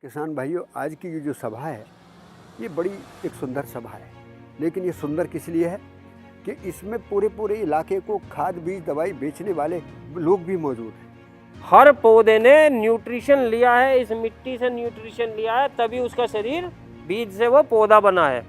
किसान भाइयों, आज की ये जो सभा है ये बड़ी एक सुंदर सभा है। लेकिन ये सुंदर किस लिए है कि इसमें पूरे पूरे इलाके को खाद बीज दवाई बेचने वाले लोग भी मौजूद हैं। हर पौधे ने न्यूट्रिशन लिया है, इस मिट्टी से न्यूट्रिशन लिया है, तभी उसका शरीर बीज से वो पौधा बना है।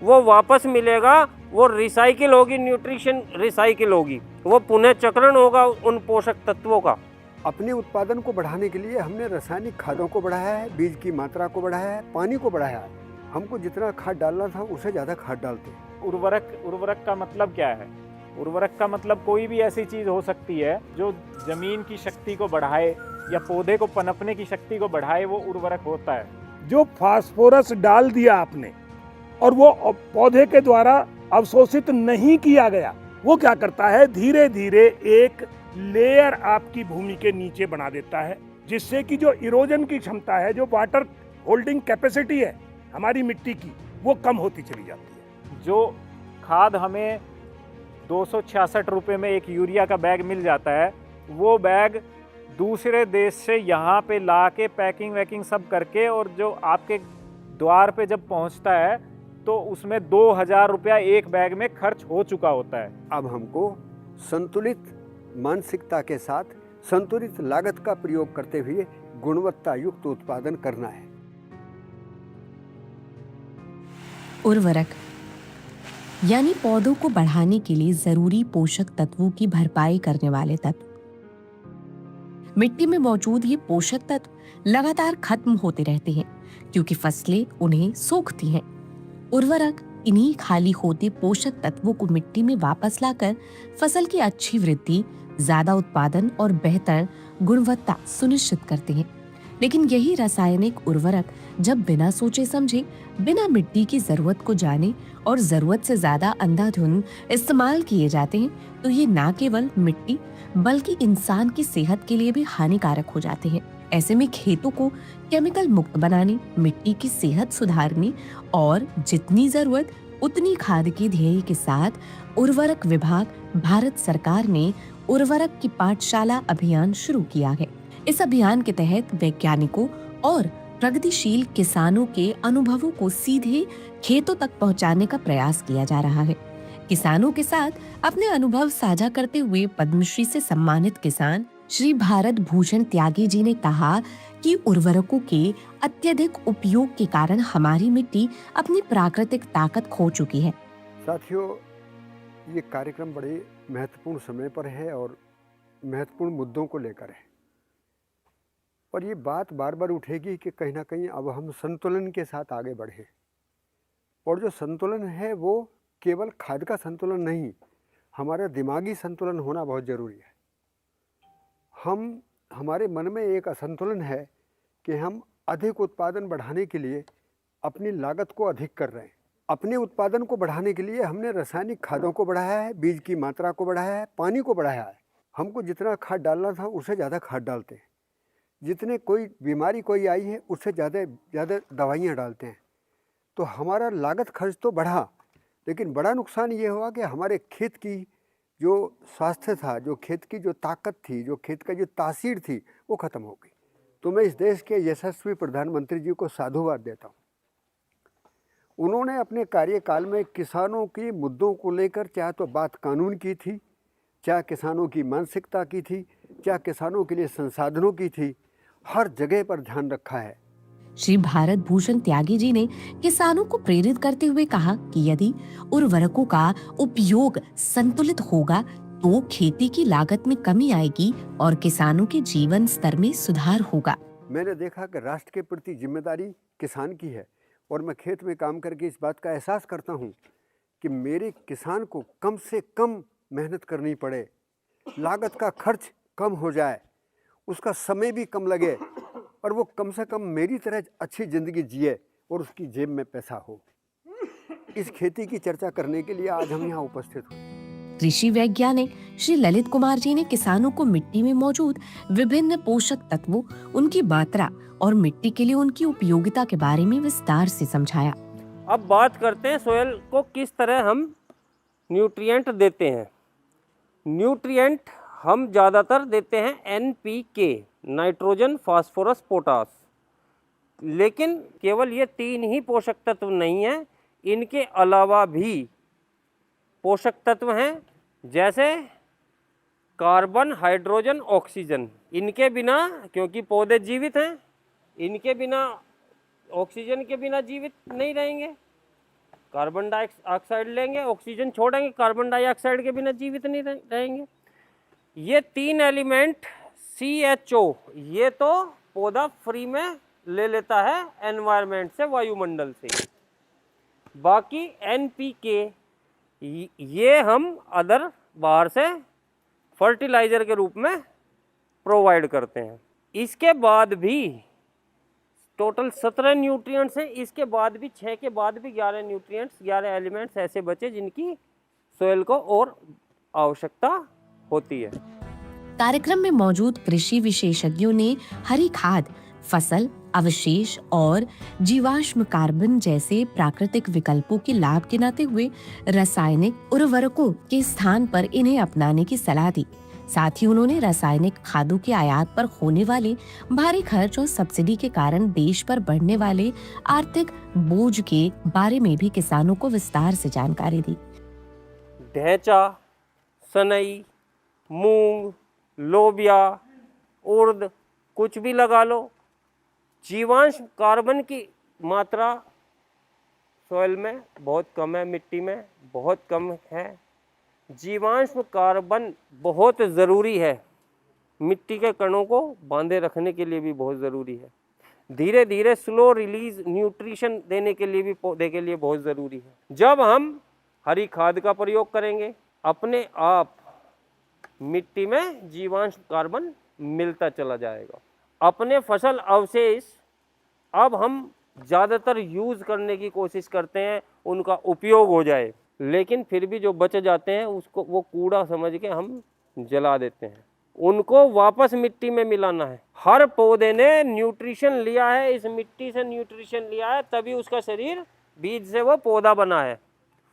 वो वापस मिलेगा, वो रिसाइकिल होगी, न्यूट्रिशन रिसाइकिल होगी, वो पुनः चक्रण होगा उन पोषक तत्वों का। अपने उत्पादन को बढ़ाने के लिए हमने रासायनिक खादों को बढ़ाया है, बीज की मात्रा को बढ़ाया है, पानी को बढ़ाया है। हमको जितना खाद डालना था उससे ज़्यादा खाद डालते हैं। उर्वरक का मतलब क्या है? उर्वरक का मतलब कोई भी ऐसी चीज़ हो सकती है जो ज़मीन की शक्ति को बढ़ाए या पौधे को पनपने की शक्ति को बढ़ाए, वो उर्वरक होता है। जो फास्फोरस डाल दिया आपने और वो पौधे के द्वारा अवशोषित नहीं किया गया, वो क्या करता है, धीरे धीरे एक लेयर आपकी भूमि के नीचे बना देता है, जिससे कि जो इरोजन की क्षमता है, जो वाटर होल्डिंग कैपेसिटी है हमारी मिट्टी की, वो कम होती चली जाती है। जो खाद हमें 266 रुपये में एक यूरिया का बैग मिल जाता है, वो बैग दूसरे देश से यहाँ पे ला के पैकिंग वैकिंग सब करके और जो आपके द्वार पे जब पहुँचता है तो उसमें 2000 रुपया एक बैग में खर्च हो चुका होता है। अब हमको संतुलित मानसिकता के साथ संतुलित लागत का प्रयोग करते हुए गुणवत्ता युक्त उत्पादन करना है। उर्वरक यानी पौधों को बढ़ाने के लिए जरूरी पोषक तत्वों की भरपाई करने वाले तत्व। मिट्टी में मौजूद ये पोषक तत्व लगातार खत्म होते रहते हैं क्योंकि फसलें उन्हें सोखती हैं। उर्वरक इन्हीं खाली होते पोषक तत्वों को मिट्टी में वापस लाकर फसल की अच्छी वृद्धि, ज्यादा उत्पादन और बेहतर गुणवत्ता सुनिश्चित करते हैं। लेकिन यही रासायनिक उर्वरक जब बिना सोचे समझे, बिना मिट्टी की जरूरत को जाने और जरूरत से ज्यादा अंधाधुंध इस्तेमाल किए जाते हैं तो ये न केवल मिट्टी बल्कि इंसान की सेहत के लिए भी हानिकारक हो जाते हैं। ऐसे में खेतों को केमिकल मुक्त बनाने, मिट्टी की सेहत सुधारने और जितनी जरूरत उतनी खाद के ध्येय के साथ उर्वरक विभाग भारत सरकार ने उर्वरक की पाठशाला अभियान शुरू किया है। इस अभियान के तहत वैज्ञानिकों और प्रगतिशील किसानों के अनुभवों को सीधे खेतों तक पहुंचाने का प्रयास किया जा रहा है। किसानों के साथ अपने अनुभव साझा करते हुए पद्मश्री से सम्मानित किसान श्री भारत भूषण त्यागी जी ने कहा कि उर्वरकों के अत्यधिक उपयोग के कारण हमारी मिट्टी अपनी प्राकृतिक ताकत खो चुकी है। साथियों, ये कार्यक्रम बड़े महत्वपूर्ण समय पर है और महत्वपूर्ण मुद्दों को लेकर है और ये बात बार बार उठेगी कि कहीं ना कहीं अब हम संतुलन के साथ आगे बढ़े। और जो संतुलन है वो केवल खाद का संतुलन नहीं, हमारा दिमागी संतुलन होना बहुत ज़रूरी है। हमारे मन में एक असंतुलन है कि हम अधिक उत्पादन बढ़ाने के लिए अपनी लागत को अधिक कर रहे हैं। अपने उत्पादन को बढ़ाने के लिए हमने रासायनिक खादों को बढ़ाया है, बीज की मात्रा को बढ़ाया है, पानी को बढ़ाया है। हमको जितना खाद डालना था उससे ज़्यादा खाद डालते हैं। जितने कोई बीमारी कोई आई है उससे ज़्यादा दवाइयाँ डालते हैं। तो हमारा लागत खर्च तो बढ़ा, लेकिन बड़ा नुकसान ये हुआ कि हमारे खेत की जो स्वास्थ्य था, जो खेत की जो ताकत थी, जो खेत का जो तासीर थी, वो ख़त्म हो गई। तो मैं इस देश के यशस्वी प्रधानमंत्री जी को साधुवाद देता हूँ। उन्होंने अपने कार्यकाल में किसानों के मुद्दों को लेकर चाहे तो बात कानून की थी, चाहे किसानों की मानसिकता की थी, चाहे किसानों के लिए संसाधनों की थी, हर जगह पर ध्यान रखा है। श्री भारत भूषण त्यागी जी ने किसानों को प्रेरित करते हुए कहा कि यदि उर्वरकों का उपयोग संतुलित होगा तो खेती की लागत में कमी आएगी और किसानों के जीवन स्तर में सुधार होगा। मैंने देखा कि राष्ट्र के प्रति जिम्मेदारी किसान की है और मैं खेत में काम करके इस बात का एहसास करता हूँ कि मेरे किसान को कम से कम मेहनत करनी पड़े, लागत का खर्च कम हो जाए, उसका समय भी कम लगे और वो कम से कम मेरी तरह अच्छी ज़िंदगी जिए और उसकी जेब में पैसा हो। इस खेती की चर्चा करने के लिए आज हम यहाँ उपस्थित हुए। कृषि वैज्ञानिक श्री ललित कुमार जी ने किसानों को मिट्टी में मौजूद विभिन्न पोषक तत्वों, उनकी मात्रा और मिट्टी के लिए उनकी उपयोगिता के बारे में विस्तार से समझाया। अब बात करते हैं सोयल को किस तरह हम न्यूट्रिएंट देते हैं। न्यूट्रिएंट हम ज़्यादातर देते हैं NPK, नाइट्रोजन, फास्फोरस, पोटास। लेकिन केवल ये 3 ही पोषक तत्व नहीं हैं, इनके अलावा भी पोषक तत्व हैं, जैसे कार्बन, हाइड्रोजन, ऑक्सीजन। इनके बिना, क्योंकि पौधे जीवित हैं, इनके बिना, ऑक्सीजन के बिना जीवित नहीं रहेंगे। कार्बन डाइऑक्साइड लेंगे, ऑक्सीजन छोड़ेंगे, कार्बन डाइऑक्साइड के बिना जीवित नहीं रहेंगे। ये 3 एलिमेंट CHO, ये तो पौधा फ्री में ले लेता है एनवायरनमेंट से, वायुमंडल से। बाकी NPK ये हम अदर बाहर से फर्टिलाइजर के रूप में प्रोवाइड करते हैं। इसके बाद भी टोटल 17 न्यूट्रिएंट्स हैं। इसके बाद भी 6 के बाद भी 11 न्यूट्रिएंट्स, 11 एलिमेंट्स ऐसे बचे जिनकी सोइल को और आवश्यकता होती है। कार्यक्रम में मौजूद कृषि विशेषज्ञों ने हरी खाद, फसल अवशेष और जीवाश्म कार्बन जैसे प्राकृतिक विकल्पों के लाभ गिनाते हुए रासायनिक उर्वरकों के स्थान पर इन्हें अपनाने की सलाह दी। साथ ही उन्होंने रासायनिक खादों के आयात पर होने वाले भारी खर्च और सब्सिडी के कारण देश पर बढ़ने वाले आर्थिक बोझ के बारे में भी किसानों को विस्तार से जानकारी दी। ढैंचा, सनई, मूंग, लोबिया, उर्द, कुछ भी लगा लो, जीवाश्म कार्बन की मात्रा सॉइल में बहुत कम है, मिट्टी में बहुत कम है। जीवाश्म कार्बन बहुत ज़रूरी है, मिट्टी के कणों को बांधे रखने के लिए भी बहुत ज़रूरी है। धीरे धीरे स्लो रिलीज न्यूट्रिशन देने के लिए भी पौधे के लिए बहुत ज़रूरी है। जब हम हरी खाद का प्रयोग करेंगे, अपने आप मिट्टी में जीवाश्म कार्बन मिलता चला जाएगा। अपने फसल अवशेष अब हम ज़्यादातर यूज़ करने की कोशिश करते हैं, उनका उपयोग हो जाए, लेकिन फिर भी जो बच जाते हैं उसको वो कूड़ा समझ के हम जला देते हैं। उनको वापस मिट्टी में मिलाना है। हर पौधे ने न्यूट्रिशन लिया है, इस मिट्टी से न्यूट्रिशन लिया है, तभी उसका शरीर, बीज से वो पौधा बना है।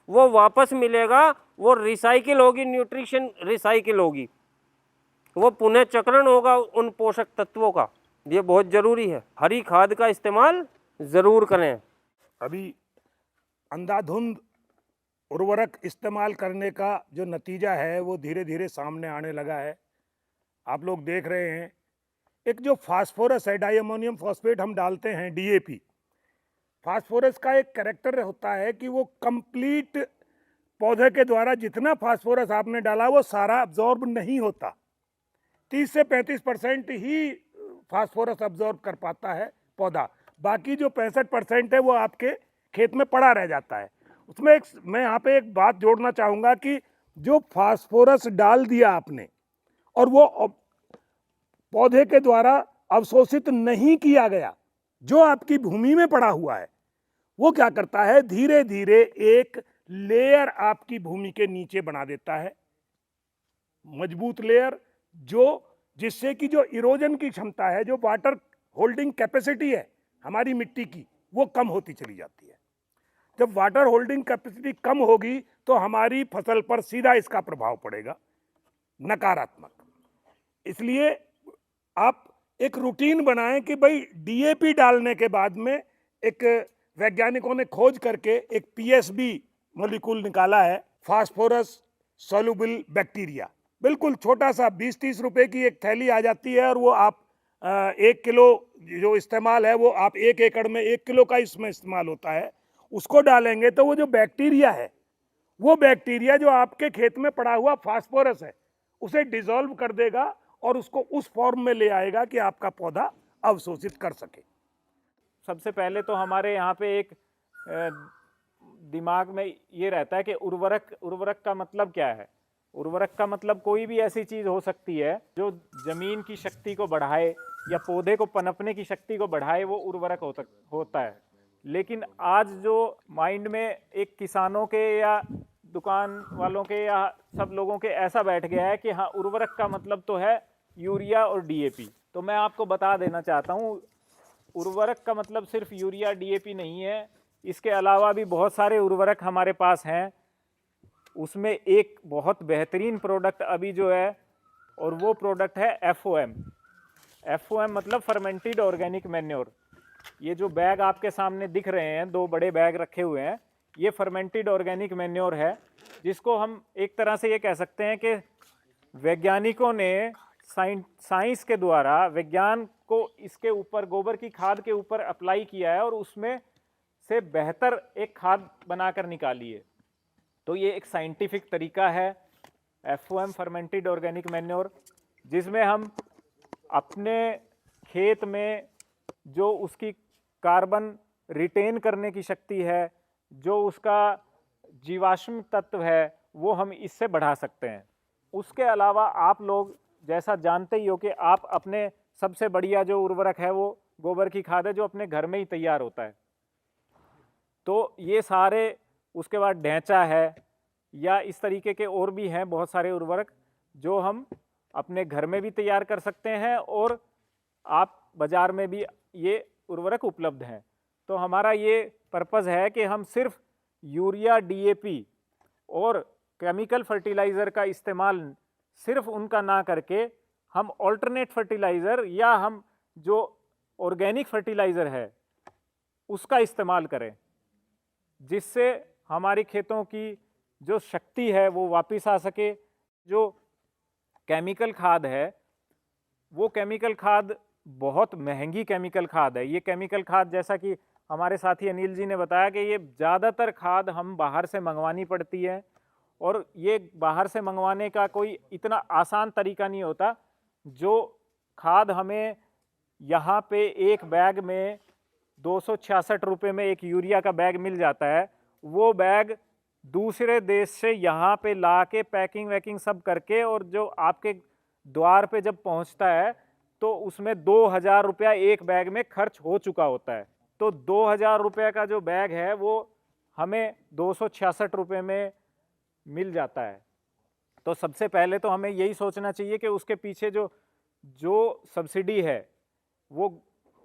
वो वापस मिलेगा, वो रिसाइकिल होगी, न्यूट्रिशन रिसाइकिल होगी, वो पुनः चक्रण होगा उन पोषक तत्वों का। ये बहुत ज़रूरी है। हरी खाद का इस्तेमाल ज़रूर करें। अभी अंधाधुंध उर्वरक इस्तेमाल करने का जो नतीजा है वो धीरे धीरे सामने आने लगा है। आप लोग देख रहे हैं, एक जो फास्फोरस है, डाइअमोनियम फॉस्फेट हम डालते हैं, DAP, फास्फोरस का एक कैरेक्टर होता है कि वो कंप्लीट पौधे के द्वारा जितना फास्फोरस आपने डाला वो सारा अब्जॉर्ब नहीं होता। 30 से 35% ही फास्फोरस अब्जॉर्ब कर पाता है पौधा, बाकी जो 65% है वो आपके खेत में पड़ा रह जाता है। उसमें मैं यहाँ पे एक बात जोड़ना चाहूँगा कि जो फास्फोरस डाल दिया आपने और वो पौधे के द्वारा अवशोषित नहीं किया गया, जो आपकी भूमि में पड़ा हुआ है, वो क्या करता है, धीरे धीरे एक लेयर आपकी भूमि के नीचे बना देता है, मजबूत लेयर, जो जिससे कि जो इरोजन की क्षमता है, जो वाटर होल्डिंग कैपेसिटी है हमारी मिट्टी की, वो कम होती चली जाती है। जब वाटर होल्डिंग कैपेसिटी कम होगी तो हमारी फसल पर सीधा इसका प्रभाव पड़ेगा, नकारात्मक। इसलिए आप एक रूटीन बनाएं कि भाई DAP डालने के बाद में, एक वैज्ञानिकों ने खोज करके एक PSB मॉलिक्यूल निकाला है, फास्फोरस सोल्यूबल बैक्टीरिया, बिल्कुल छोटा सा 20-30 रुपए की एक थैली आ जाती है, और वो आप 1 किलो जो इस्तेमाल है वो आप 1 एकड़ में 1 किलो का इसमें इस्तेमाल होता है, उसको डालेंगे तो वो जो बैक्टीरिया है, वो बैक्टीरिया जो आपके खेत में पड़ा हुआ फास्फोरस है उसे डिसॉल्व कर देगा और उसको उस फॉर्म में ले आएगा कि आपका पौधा अवशोषित कर सके। सबसे पहले तो हमारे यहाँ पे एक दिमाग में ये रहता है कि उर्वरक का मतलब क्या है। उर्वरक का मतलब कोई भी ऐसी चीज़ हो सकती है जो ज़मीन की शक्ति को बढ़ाए या पौधे को पनपने की शक्ति को बढ़ाए, वो उर्वरक होता है। लेकिन आज जो माइंड में एक किसानों के या दुकान वालों के या सब लोगों के ऐसा बैठ गया है कि हाँ, उर्वरक का मतलब तो है यूरिया और DAP। तो मैं आपको बता देना चाहता हूँ, उर्वरक का मतलब सिर्फ यूरिया DAP नहीं है, इसके अलावा भी बहुत सारे उर्वरक हमारे पास हैं। उसमें एक बहुत बेहतरीन प्रोडक्ट अभी जो है, और वो प्रोडक्ट है FOM। FOM मतलब फर्मेंटेड ऑर्गेनिक मैन्योर। ये जो बैग आपके सामने दिख रहे हैं, 2 बड़े बैग रखे हुए हैं, ये फर्मेंटेड ऑर्गेनिक मैन्योर है, जिसको हम एक तरह से ये कह सकते हैं कि वैज्ञानिकों ने साइंस के द्वारा विज्ञान को इसके ऊपर, गोबर की खाद के ऊपर अप्लाई किया है और उसमें से बेहतर एक खाद बनाकर निकाली है। तो ये एक साइंटिफिक तरीका है FOM फर्मेंटेड ऑर्गेनिक मैन्योर, जिसमें हम अपने खेत में जो उसकी कार्बन रिटेन करने की शक्ति है, जो उसका जीवाश्म तत्व है, वो हम इससे बढ़ा सकते हैं। उसके अलावा आप लोग जैसा जानते ही हो कि आप अपने सबसे बढ़िया जो उर्वरक है वो गोबर की खाद है, जो अपने घर में ही तैयार होता है। तो ये सारे, उसके बाद ढैंचा है या इस तरीके के और भी हैं बहुत सारे उर्वरक जो हम अपने घर में भी तैयार कर सकते हैं और आप बाज़ार में भी ये उर्वरक उपलब्ध हैं। तो हमारा ये पर्पज़ है कि हम सिर्फ यूरिया, DAP और केमिकल फर्टिलाइज़र का इस्तेमाल सिर्फ उनका ना करके हम ऑल्टरनेट फर्टिलाइज़र या हम जो ऑर्गेनिक फर्टिलाइज़र है उसका इस्तेमाल करें, जिससे हमारी खेतों की जो शक्ति है वो वापस आ सके। जो केमिकल खाद है वो केमिकल खाद बहुत महंगी केमिकल खाद है। ये केमिकल खाद, जैसा कि हमारे साथी अनिल जी ने बताया, कि ये ज़्यादातर खाद हम बाहर से मंगवानी पड़ती है और ये बाहर से मंगवाने का कोई इतना आसान तरीका नहीं होता। जो खाद हमें यहाँ पे एक बैग में 266 रुपये में एक यूरिया का बैग मिल जाता है, वो बैग दूसरे देश से यहाँ पे ला के पैकिंग वैकिंग सब करके और जो आपके द्वार पे जब पहुँचता है तो उसमें 2000 रुपया एक बैग में खर्च हो चुका होता है। तो 2000 रुपये का जो बैग है वो हमें 266 रुपये में मिल जाता है। तो सबसे पहले तो हमें यही सोचना चाहिए कि उसके पीछे जो सब्सिडी है वो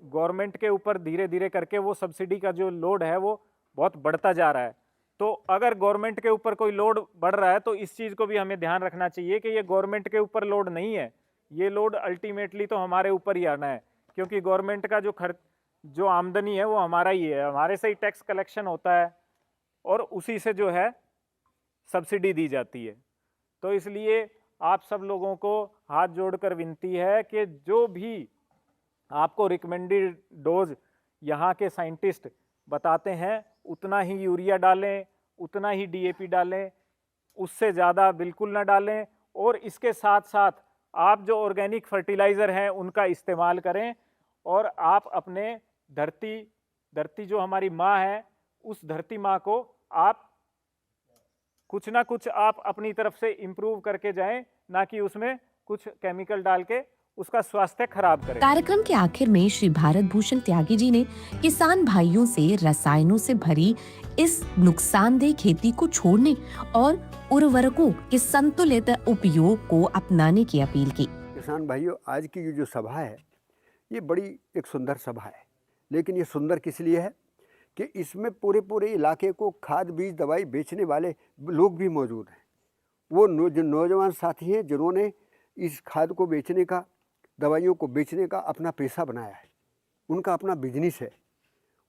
गवर्नमेंट के ऊपर धीरे धीरे करके वो सब्सिडी का जो लोड है वो बहुत बढ़ता जा रहा है। तो अगर गवर्नमेंट के ऊपर कोई लोड बढ़ रहा है तो इस चीज़ को भी हमें ध्यान रखना चाहिए कि ये गवर्नमेंट के ऊपर लोड नहीं है, ये लोड अल्टीमेटली तो हमारे ऊपर ही आना है, क्योंकि गवर्नमेंट का जो आमदनी है वो हमारा ही है, हमारे से ही टैक्स कलेक्शन होता है और उसी से जो है सब्सिडी दी जाती है। तो इसलिए आप सब लोगों को हाथ जोड़कर विनती है कि जो भी आपको रिकमेंडेड डोज यहाँ के साइंटिस्ट बताते हैं उतना ही यूरिया डालें, उतना ही DAP डालें, उससे ज़्यादा बिल्कुल ना डालें। और इसके साथ साथ आप जो ऑर्गेनिक फर्टिलाइज़र हैं उनका इस्तेमाल करें और आप अपने धरती जो हमारी माँ है, उस धरती माँ को आप कुछ ना कुछ आप अपनी तरफ से इम्प्रूव करके जाएं, ना कि उसमें कुछ केमिकल डाल के उसका स्वास्थ्य खराब करें। कार्यक्रम के आखिर में श्री भारत भूषण त्यागी जी ने किसान भाइयों से रसायनों से भरी इस नुकसानदेह खेती को छोड़ने और उर्वरकों के संतुलित उपयोग को अपनाने की अपील की। किसान भाइयों, आज की ये जो सभा है ये बड़ी एक सुंदर सभा है, लेकिन ये सुंदर किस लिए है कि इसमें पूरे इलाके को खाद बीज दवाई बेचने वाले लोग भी मौजूद हैं। वो जो नौजवान साथी हैं जिन्होंने इस खाद को बेचने का, दवाइयों को बेचने का अपना पेशा बनाया है, उनका अपना बिजनेस है,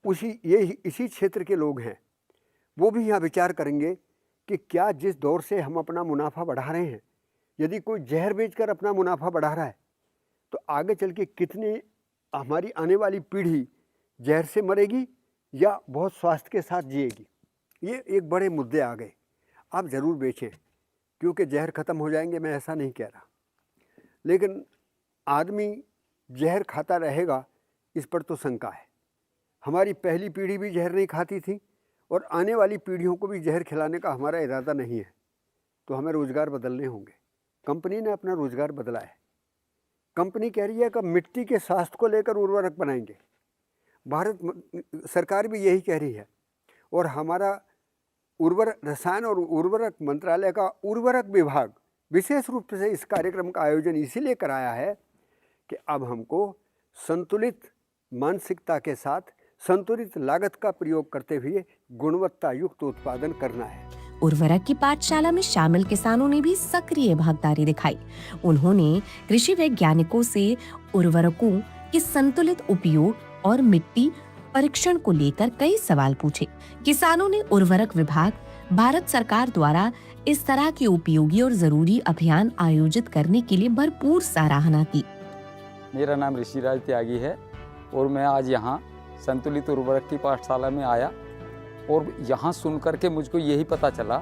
इसी क्षेत्र के लोग हैं। वो भी यहाँ विचार करेंगे कि क्या जिस दौर से हम अपना मुनाफा बढ़ा रहे हैं, यदि कोई जहर बेचकर अपना मुनाफा बढ़ा रहा है तो आगे चल के कितने हमारी आने वाली पीढ़ी जहर से मरेगी या बहुत स्वास्थ्य के साथ जिएगी। ये एक बड़े मुद्दे आ गए। आप ज़रूर बेचें, क्योंकि जहर ख़त्म हो जाएंगे, मैं ऐसा नहीं कह रहा, लेकिन आदमी जहर खाता रहेगा इस पर तो शंका है। हमारी पहली पीढ़ी भी जहर नहीं खाती थी और आने वाली पीढ़ियों को भी जहर खिलाने का हमारा इरादा नहीं है। तो हमें रोज़गार बदलने होंगे। कंपनी ने अपना रोज़गार बदला है। कंपनी कह रही है कि मिट्टी के स्वास्थ्य को लेकर उर्वरक बनाएंगे। भारत सरकार भी यही कह रही है और हमारा रसायन और उर्वरक मंत्रालय का उर्वरक विभाग विशेष रूप से इस कार्यक्रम का आयोजन इसीलिए कराया है कि अब हमको संतुलित मानसिकता के साथ संतुलित लागत का प्रयोग करते हुए गुणवत्ता युक्त उत्पादन करना है। उर्वरक की पाठशाला में शामिल किसानों ने भी सक्रिय भागीदारी दिखाई। उन्होंने कृषि वैज्ञानिकों से उर्वरकों के संतुलित उपयोग और मिट्टी परीक्षण को लेकर कई सवाल पूछे। किसानों ने उर्वरक विभाग, भारत सरकार द्वारा इस तरह के उपयोगी और जरूरी अभियान आयोजित करने के लिए भरपूर सराहना की। मेरा नाम ऋषिराज त्यागी है और मैं आज यहाँ संतुलित उर्वरक की पाठशाला में आया और यहाँ सुन करके मुझको यही पता चला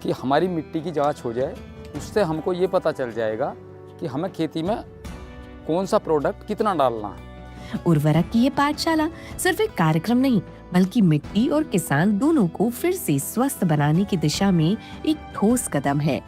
कि हमारी मिट्टी की जांच हो जाए, उससे हमको ये पता चल जाएगा कि हमें खेती में कौन सा प्रोडक्ट कितना डालना है। उर्वरक की ये पाठशाला सिर्फ एक कार्यक्रम नहीं, बल्कि मिट्टी और किसान दोनों को फिर से स्वस्थ बनाने की दिशा में एक ठोस कदम है।